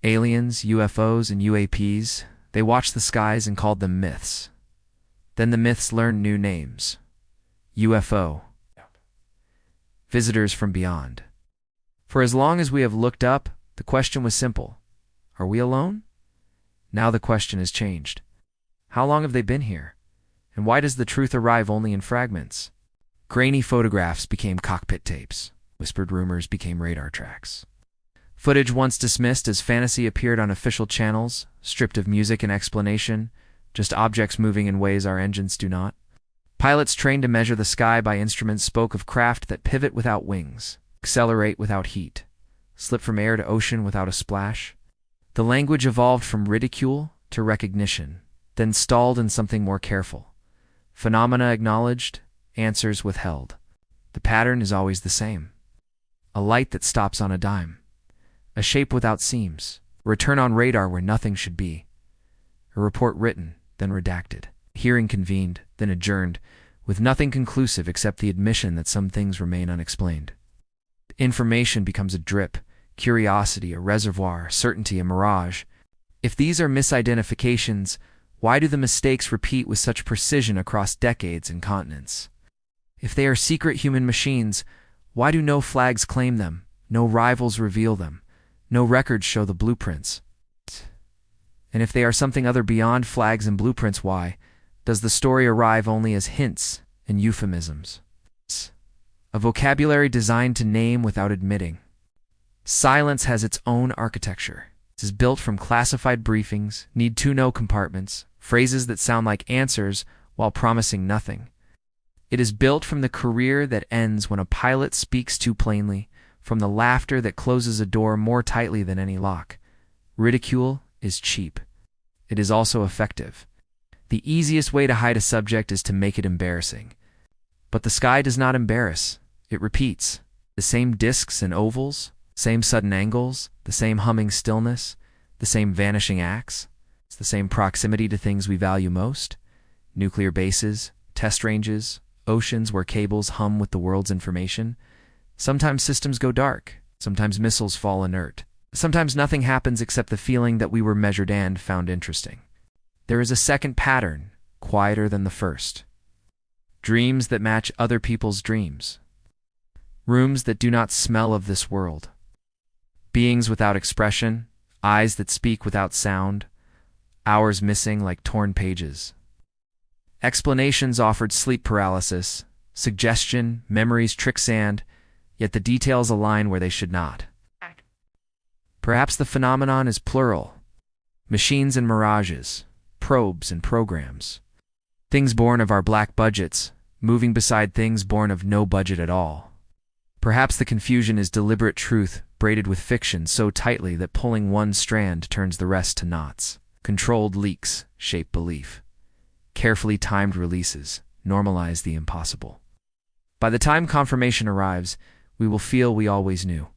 Aliens, UFOs, and UAPs, they watched the skies and called them myths. Then the myths learned new names. UFO. Visitors from beyond. For as long as we have looked up, the question was simple. Are we alone? Now the question has changed. How long have they been here? And why does the truth arrive only in fragments? Grainy photographs became cockpit tapes. Whispered rumors became radar tracks. Footage once dismissed as fantasy appeared on official channels, stripped of music and explanation, just objects moving in ways our engines do not. Pilots trained to measure the sky by instruments spoke of craft that pivot without wings, accelerate without heat, slip from air to ocean without a splash. The language evolved from ridicule to recognition, then stalled in something more careful. Phenomena acknowledged, answers withheld. The pattern is always the same. A light that stops on a dime. A shape without seams. A return on radar where nothing should be. A report written, then redacted. A hearing convened, then adjourned, with nothing conclusive except the admission that some things remain unexplained. Information becomes a drip, curiosity, a reservoir, certainty, a mirage. If these are misidentifications, why do the mistakes repeat with such precision across decades and continents? If they are secret human machines, why do no flags claim them, no rivals reveal them, no records show the blueprints? And if they are something other beyond flags and blueprints, why does the story arrive only as hints and euphemisms? A vocabulary designed to name without admitting. Silence has its own architecture. It is built from classified briefings, need-to-know compartments, phrases that sound like answers while promising nothing. It is built from the career that ends when a pilot speaks too plainly, from the laughter that closes a door more tightly than any lock. Ridicule is cheap. It is also effective. The easiest way to hide a subject is to make it embarrassing. But the sky does not embarrass. It repeats. The same disks and ovals, same sudden angles, the same humming stillness, the same vanishing acts. It's the same proximity to things we value most. Nuclear bases, test ranges, oceans where cables hum with the world's information. Sometimes systems go dark. Sometimes missiles fall inert. Sometimes nothing happens except the feeling that we were measured and found interesting. There is a second pattern, quieter than the first. Dreams that match other people's dreams. Rooms that do not smell of this world. Beings without expression, eyes that speak without sound, hours missing like torn pages. Explanations offered sleep paralysis, suggestion, memories trick sand, yet the details align where they should not. Perhaps the phenomenon is plural. Machines and mirages, probes and programs. Things born of our black budgets, moving beside things born of no budget at all. Perhaps the confusion is deliberate truth braided with fiction so tightly that pulling one strand turns the rest to knots. Controlled leaks shape belief. Carefully timed releases normalize the impossible. By the time confirmation arrives, we will feel we always knew.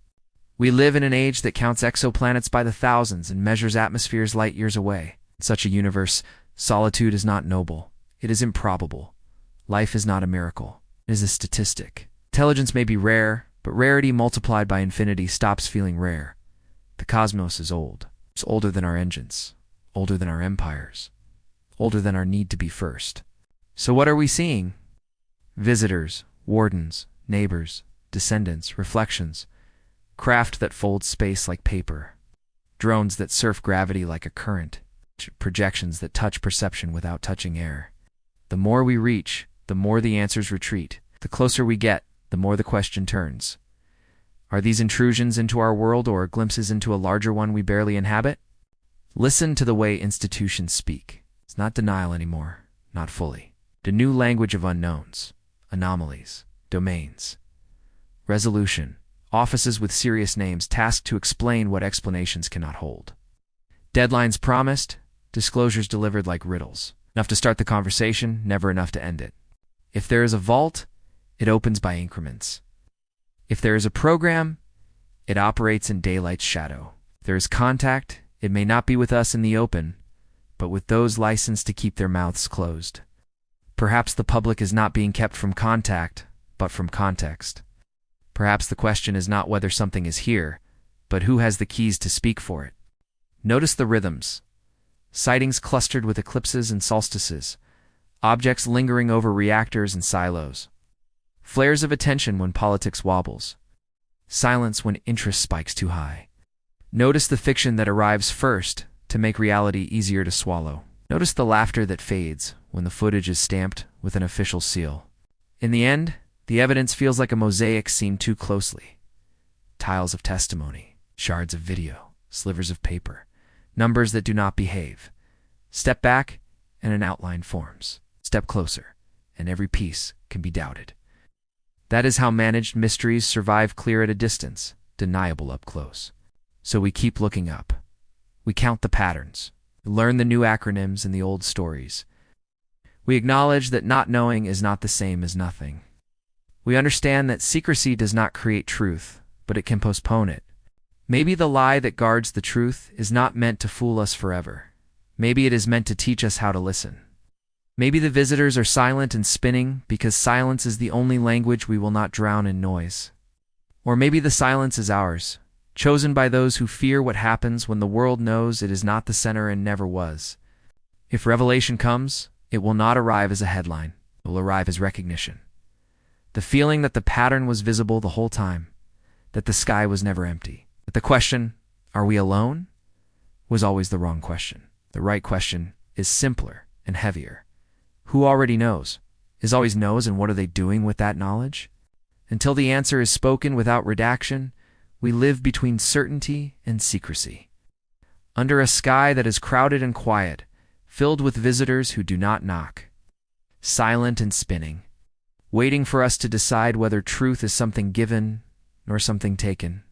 We live in an age that counts exoplanets by the thousands and measures atmospheres light years away. In such a universe, solitude is not noble. It is improbable. Life is not a miracle. It is a statistic. Intelligence may be rare, but rarity multiplied by infinity stops feeling rare. The cosmos is old. It's older than our engines, older than our empires, older than our need to be first. So what are we seeing? Visitors, wardens, neighbors, descendants, reflections, craft that folds space like paper, drones that surf gravity like a current, projections that touch perception without touching air. The more we reach, the more the answers retreat. The closer we get, the more the question turns. Are these intrusions into our world or glimpses into a larger one we barely inhabit? Listen to the way institutions speak. It's not denial anymore, not fully. The new language of unknowns, anomalies, domains. Resolution. Offices with serious names tasked to explain what explanations cannot hold. Deadlines promised, disclosures delivered like riddles. Enough to start the conversation, never enough to end it. If there is a vault, it opens by increments. If there is a program, it operates in daylight's shadow. If there is contact, it may not be with us in the open, but with those licensed to keep their mouths closed. Perhaps the public is not being kept from contact, but from context. Perhaps the question is not whether something is here, but who has the keys to speak for it. Notice the rhythms. Sightings clustered with eclipses and solstices. Objects lingering over reactors and silos. Flares of attention when politics wobbles. Silence when interest spikes too high. Notice the fiction that arrives first to make reality easier to swallow. Notice the laughter that fades when the footage is stamped with an official seal. In the end, the evidence feels like a mosaic seen too closely. Tiles of testimony, shards of video, slivers of paper, numbers that do not behave. Step back, and an outline forms. Step closer, and every piece can be doubted. That is how managed mysteries survive clear at a distance, deniable up close. So we keep looking up. We count the patterns, learn the new acronyms and the old stories. We acknowledge that not knowing is not the same as nothing. We understand that secrecy does not create truth, but it can postpone it. Maybe the lie that guards the truth is not meant to fool us forever. Maybe it is meant to teach us how to listen. Maybe the visitors are silent and spinning because silence is the only language we will not drown in noise. Or maybe the silence is ours, chosen by those who fear what happens when the world knows it is not the center and never was. If revelation comes, it will not arrive as a headline. It will arrive as recognition. The feeling that the pattern was visible the whole time, that the sky was never empty. But the question, are we alone, was always the wrong question. The right question is simpler and heavier. Who already knows? Is always knows, and what are they doing with that knowledge? Until the answer is spoken without redaction, we live between certainty and secrecy. Under a sky that is crowded and quiet, filled with visitors who do not knock. Silent and spinning, waiting for us to decide whether truth is something given or something taken.